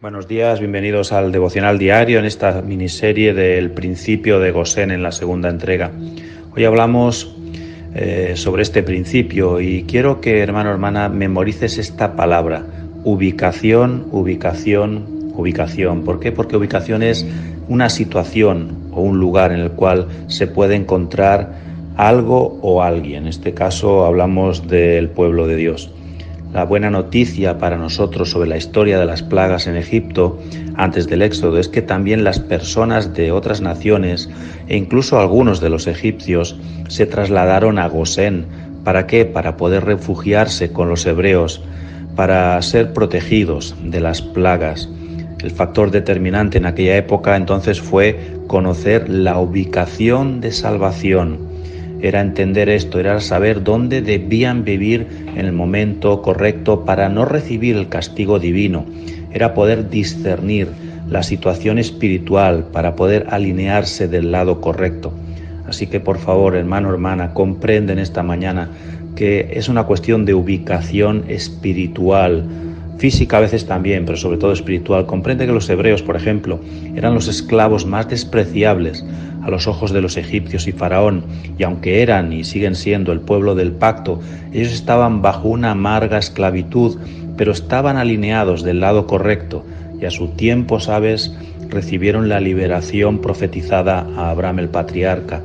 Buenos días, bienvenidos al Devocional Diario en esta miniserie del principio de Gosén en la segunda entrega. Hoy hablamos sobre este principio y quiero que, hermano o hermana, memorices esta palabra: ubicación, ubicación, ubicación. ¿Por qué? Porque ubicación es una situación o un lugar en el cual se puede encontrar algo o alguien. En este caso hablamos del pueblo de Dios. La buena noticia para nosotros sobre la historia de las plagas en Egipto antes del Éxodo es que también las personas de otras naciones e incluso algunos de los egipcios se trasladaron a Gosén. ¿Para qué? Para poder refugiarse con los hebreos, para ser protegidos de las plagas. El factor determinante en aquella época entonces fue conocer la ubicación de salvación. Era entender esto, era saber dónde debían vivir en el momento correcto para no recibir el castigo divino. Era poder discernir la situación espiritual para poder alinearse del lado correcto. Así que por favor, hermano, hermana, comprenden esta mañana que es una cuestión de ubicación espiritual. Física a veces también, pero sobre todo espiritual. Comprende que los hebreos, por ejemplo, eran los esclavos más despreciables a los ojos de los egipcios y Faraón, y aunque eran y siguen siendo el pueblo del pacto, ellos estaban bajo una amarga esclavitud, pero estaban alineados del lado correcto, y a su tiempo, ¿sabes?, recibieron la liberación profetizada a Abraham el patriarca.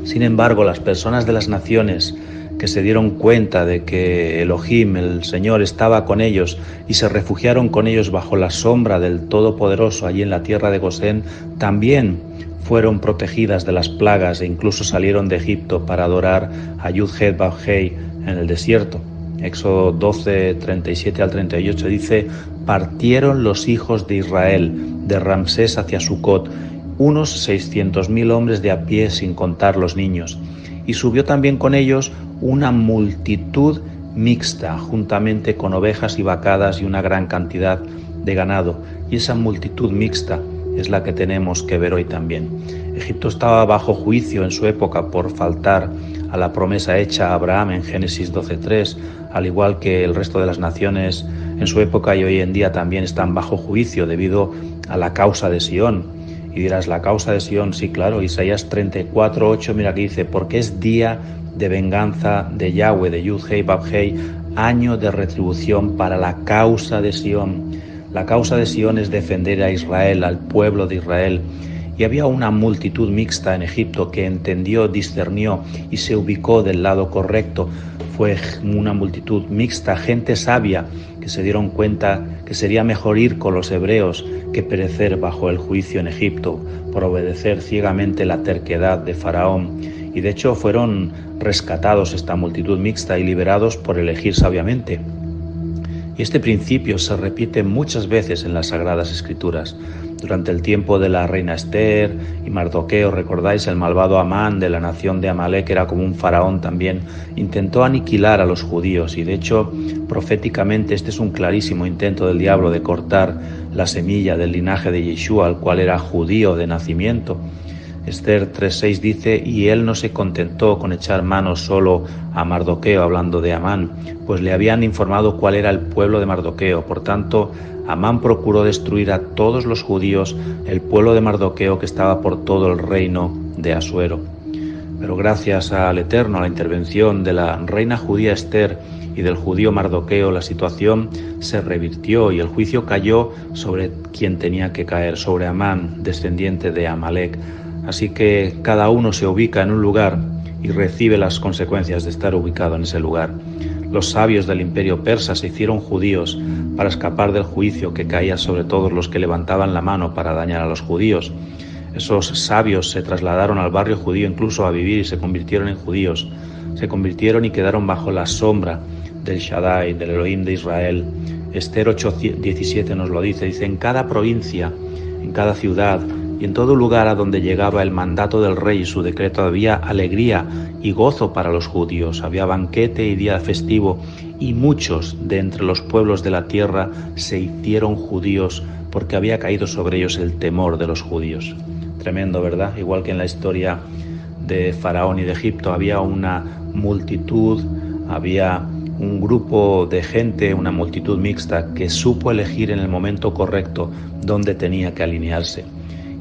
Sin embargo, las personas de las naciones que se dieron cuenta de que Elohim, el Señor, estaba con ellos y se refugiaron con ellos bajo la sombra del Todopoderoso allí en la tierra de Gosén, también fueron protegidas de las plagas e incluso salieron de Egipto para adorar a Yud-Heh-Vav-Heh en el desierto. Éxodo 12, 37 al 38 dice: partieron los hijos de Israel de Ramsés hacia Sucot, unos 600.000 hombres de a pie sin contar los niños. Y subió también con ellos una multitud mixta, juntamente con ovejas y vacadas y una gran cantidad de ganado. Y esa multitud mixta es la que tenemos que ver hoy también. Egipto estaba bajo juicio en su época por faltar a la promesa hecha a Abraham en Génesis 12:3, al igual que el resto de las naciones en su época y hoy en día también están bajo juicio debido a la causa de Sión. Y dirás, ¿la causa de Sión? Sí, claro, Isaías 34:8, mira que dice: porque es día de venganza de Yahweh, de Yud-Heh-Vav-Heh, año de retribución para la causa de Sión. La causa de Sión es defender a Israel, al pueblo de Israel. Y había una multitud mixta en Egipto que entendió, discernió y se ubicó del lado correcto. Fue una multitud mixta, gente sabia, que se dieron cuenta que sería mejor ir con los hebreos que perecer bajo el juicio en Egipto por obedecer ciegamente la terquedad de Faraón. Y de hecho fueron rescatados esta multitud mixta y liberados por elegir sabiamente. Y este principio se repite muchas veces en las Sagradas Escrituras. Durante el tiempo de la reina Esther y Mardoqueo, recordáis, el malvado Amán de la nación de Amalek, era como un faraón también, intentó aniquilar a los judíos y de hecho proféticamente este es un clarísimo intento del diablo de cortar la semilla del linaje de Yeshua, el cual era judío de nacimiento. Esther 3:6 dice: y él no se contentó con echar mano solo a Mardoqueo, hablando de Amán, pues le habían informado cuál era el pueblo de Mardoqueo. Por tanto, Amán procuró destruir a todos los judíos, el pueblo de Mardoqueo que estaba por todo el reino de Asuero. Pero gracias al Eterno, a la intervención de la reina judía Esther y del judío Mardoqueo, la situación se revirtió y el juicio cayó sobre quien tenía que caer, sobre Amán, descendiente de Amalek. Así que cada uno se ubica en un lugar y recibe las consecuencias de estar ubicado en ese lugar. Los sabios del imperio persa se hicieron judíos para escapar del juicio que caía sobre todos los que levantaban la mano para dañar a los judíos. Esos sabios se trasladaron al barrio judío incluso a vivir y se convirtieron en judíos. Se convirtieron y quedaron bajo la sombra del Shaddai, del Elohim de Israel. Esther 8:17 nos lo dice. Dice: en cada provincia, en cada ciudad y en todo lugar a donde llegaba el mandato del rey y su decreto había alegría y gozo para los judíos. Había banquete y día festivo, y muchos de entre los pueblos de la tierra se hicieron judíos porque había caído sobre ellos el temor de los judíos. Tremendo, ¿verdad? Igual que en la historia de Faraón y de Egipto, había una multitud, había un grupo de gente, una multitud mixta que supo elegir en el momento correcto dónde tenía que alinearse.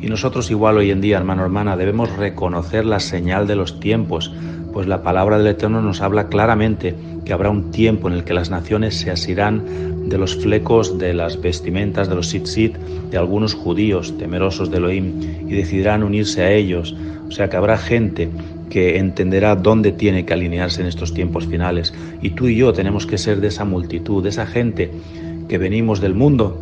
Y nosotros igual hoy en día, hermano, hermana, debemos reconocer la señal de los tiempos, pues la palabra del Eterno nos habla claramente que habrá un tiempo en el que las naciones se asirán de los flecos de las vestimentas de los tzitzit de algunos judíos temerosos de Elohim y decidirán unirse a ellos. O sea que habrá gente que entenderá dónde tiene que alinearse en estos tiempos finales. Y tú y yo tenemos que ser de esa multitud, de esa gente que venimos del mundo,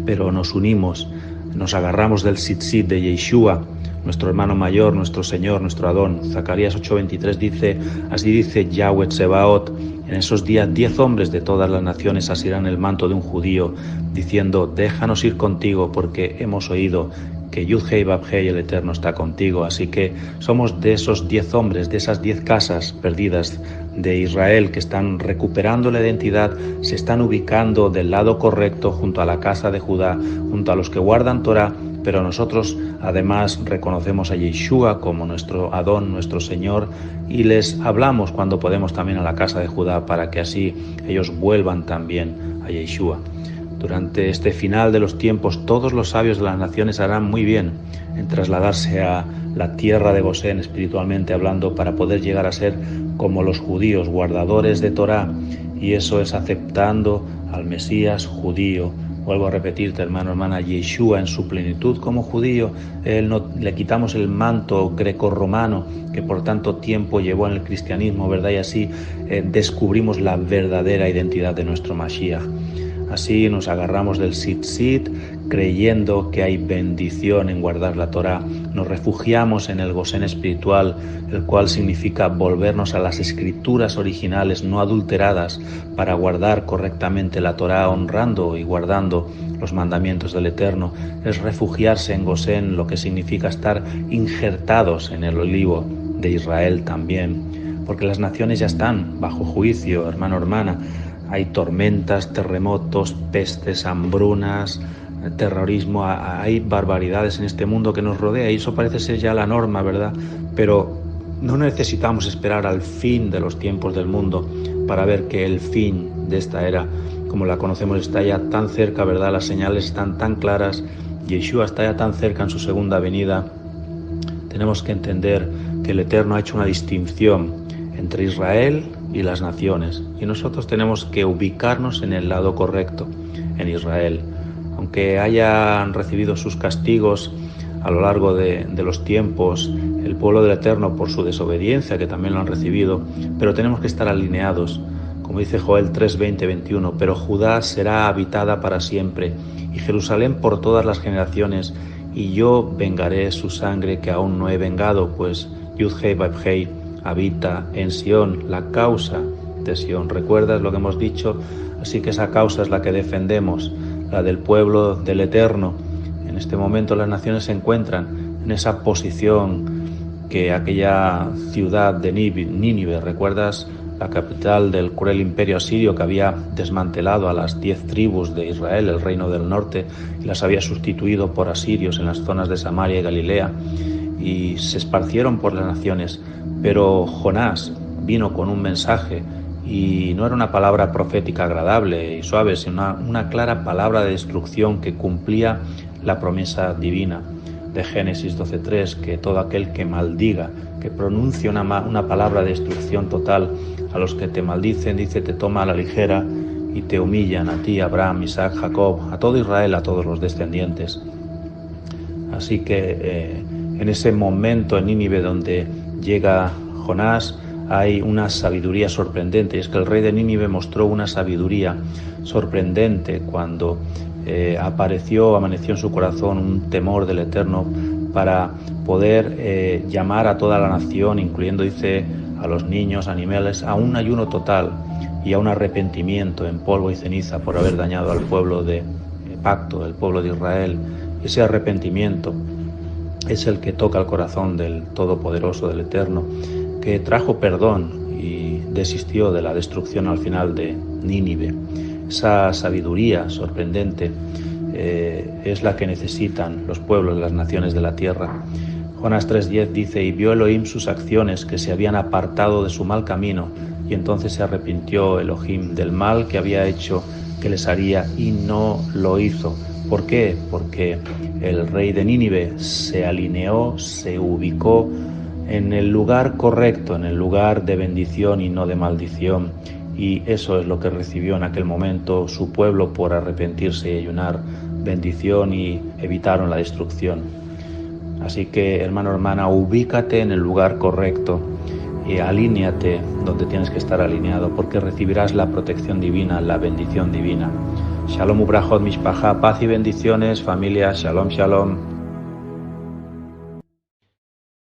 pero nos unimos, nos agarramos del tzitzit de Yeshua, nuestro hermano mayor, nuestro Señor, nuestro Adón. Zacarías 8:23 dice, así dice Yahweh Tsebaot, en esos días 10 hombres de todas las naciones asirán el manto de un judío, diciendo, déjanos ir contigo porque hemos oído que Yud-Hei Vab-Hei, el Eterno, está contigo. Así que somos de esos 10 hombres, de esas 10 casas perdidas de Israel que están recuperando la identidad, se están ubicando del lado correcto junto a la casa de Judá, junto a los que guardan Torah, pero nosotros además reconocemos a Yeshua como nuestro Adón, nuestro Señor, y les hablamos cuando podemos también a la casa de Judá para que así ellos vuelvan también a Yeshua. Durante este final de los tiempos, todos los sabios de las naciones harán muy bien en trasladarse a la tierra de Gosén, espiritualmente hablando, para poder llegar a ser como los judíos, guardadores de Torah, y eso es aceptando al Mesías judío. Vuelvo a repetirte, hermano, hermana, Yeshua en su plenitud como judío, no le quitamos el manto grecorromano que por tanto tiempo llevó en el cristianismo, ¿verdad? Y así descubrimos la verdadera identidad de nuestro Mashiach. Así nos agarramos del tzitzit creyendo que hay bendición en guardar la Torah. Nos refugiamos en el Gosén espiritual, el cual significa volvernos a las escrituras originales no adulteradas para guardar correctamente la Torah, honrando y guardando los mandamientos del Eterno. Es refugiarse en Gosén, lo que significa estar injertados en el olivo de Israel también, porque las naciones ya están bajo juicio, hermano, hermana. Hay tormentas, terremotos, pestes, hambrunas, terrorismo, hay barbaridades en este mundo que nos rodea y eso parece ser ya la norma, ¿verdad? Pero no necesitamos esperar al fin de los tiempos del mundo para ver que el fin de esta era, como la conocemos, está ya tan cerca, ¿verdad? Las señales están tan claras, Yeshua está ya tan cerca en su segunda venida. Tenemos que entender que el Eterno ha hecho una distinción entre Israel y las naciones, y nosotros tenemos que ubicarnos en el lado correcto, en Israel. Aunque hayan recibido sus castigos a lo largo de los tiempos, el pueblo del Eterno por su desobediencia, que también lo han recibido, pero tenemos que estar alineados, como dice Joel 3:20-21, pero Judá será habitada para siempre, y Jerusalén por todas las generaciones, y yo vengaré su sangre que aún no he vengado, pues Yud-Hei Vab-Hei habita en Sión, la causa de Sión. ¿Recuerdas lo que hemos dicho? Así que esa causa es la que defendemos, la del pueblo del Eterno. En este momento las naciones se encuentran en esa posición que aquella ciudad de Nínive, ¿recuerdas? La capital del cruel imperio asirio que había desmantelado a las 10 tribus de Israel, el reino del norte, y las había sustituido por asirios en las zonas de Samaria y Galilea, y se esparcieron por las naciones. Pero Jonás vino con un mensaje y no era una palabra profética agradable y suave, sino una clara palabra de destrucción que cumplía la promesa divina de Génesis 12:3, que todo aquel que maldiga, que pronuncie una palabra de destrucción total a los que te maldicen, dice, te toma a la ligera y te humillan a ti, Abraham, Isaac, Jacob, a todo Israel, a todos los descendientes. Así que en ese momento en Nínive donde llega Jonás, hay una sabiduría sorprendente. Y es que el rey de Nínive mostró una sabiduría sorprendente cuando amaneció en su corazón un temor del Eterno para poder llamar a toda la nación, incluyendo, dice, a los niños, animales, a un ayuno total y a un arrepentimiento en polvo y ceniza por haber dañado al pueblo de pacto, el pueblo de Israel. Ese arrepentimiento es el que toca el corazón del Todopoderoso, del Eterno, que trajo perdón y desistió de la destrucción al final de Nínive. Esa sabiduría sorprendente es la que necesitan los pueblos, las naciones de la tierra. Jonás 3:10 dice, y vio Elohim sus acciones, que se habían apartado de su mal camino, y entonces se arrepintió Elohim del mal que había hecho, que les haría, y no lo hizo. ¿Por qué? Porque el rey de Nínive se alineó, se ubicó en el lugar correcto, en el lugar de bendición y no de maldición. Y eso es lo que recibió en aquel momento su pueblo por arrepentirse y ayunar, bendición, y evitaron la destrucción. Así que, hermano, hermana, ubícate en el lugar correcto y alíñate donde tienes que estar alineado, porque recibirás la protección divina, la bendición divina. Shalom ubrachot mishpacha, paz y bendiciones, familia, shalom, shalom.